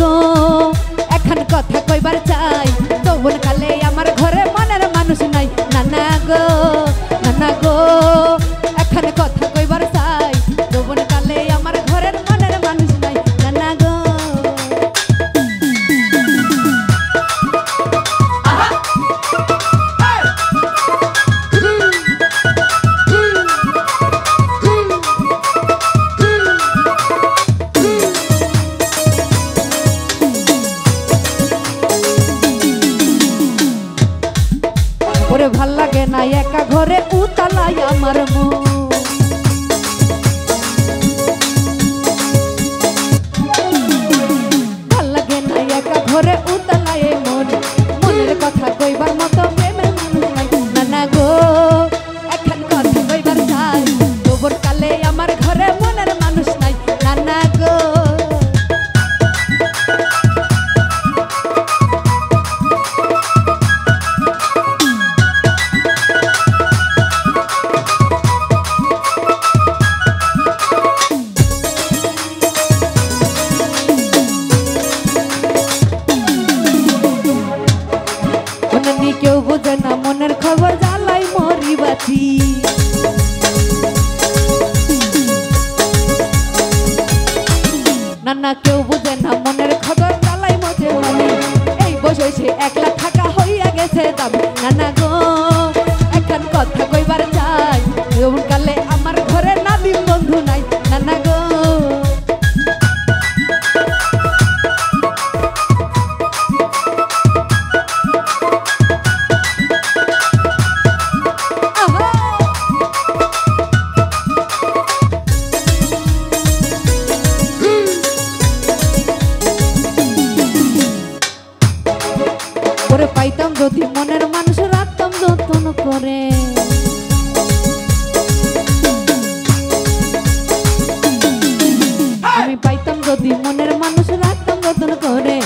গো এখন কথা কইবার চাই যৌবন কালে আমার ঘরে মনের মানুষ নাই নানা গো এখন কথা কইবার চাই যৌবন কালে আমার ঘরের মনের মানুষ নাই নানা গো ওরে ভাল লাগে না একা ঘরে উতালাই আমার মন ভাল লাগে না একা ঘরে উতালাই মন মনের কথা কইবার মতো প্রেমের মানুষ নাই নানা গো এখন কথা কইবার চাই যৌবন কালে আমার ঘরে মনের মানুষ নাই নানা গো কেউ বোঝে না মনের খবর জ্বালাই মরি বাতি নানা কেউ বোঝে না মনের খবর জ্বালাই মজে মানি এই বসে সে একলা থাকা হইয়া গেছে দাবি নানা গো এখন কথা কইবার চাই যৌবন কালে আমার ঘরে নাদিম বন্ধু নাই নানা গো ওরে পাইতাম যদি মনের মানুষ রাখতাম যতন করে আমি পাইতাম যদি মনের মানুষ রাখতাম যতন করে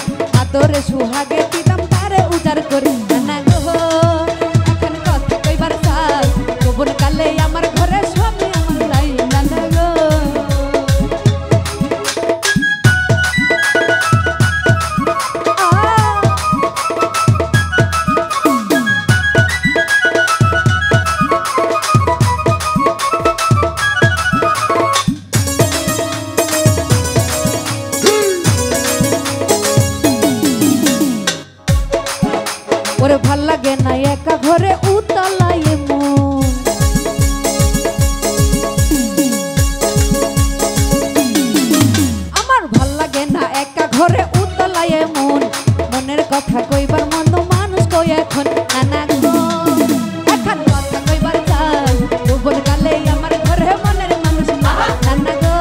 আদরে সুহাগে দিতাম তারে উজাড় করে নানা গো এখন কথা কইবার চাই যৌবন কালে আমার ঘরে স্বামী আমার নাই নানা গো ওরে ভাল লাগে না একা ঘরে উতালাই মন আমার ভাল লাগে না একা ঘরে উতালাই মন মনের কথা কইবার মন মানুষ কই এখন নানা গো এখন কথা কইবার চাই যৌবন কালে আমার ঘরে মনের মানুষ নানা গো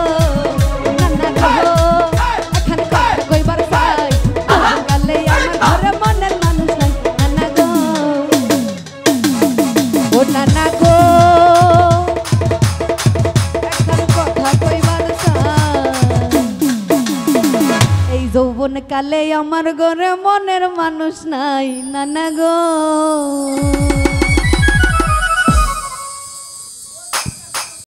এখন কথা কইবার চাই যৌবন কালে আমার ঘরে মনের মানুষ নাই নানা গো ও নানা গো এখন কথা কইবার চাই এই যৌবন কালে আমার ঘরে মনের মানুষ নাই নানা গো।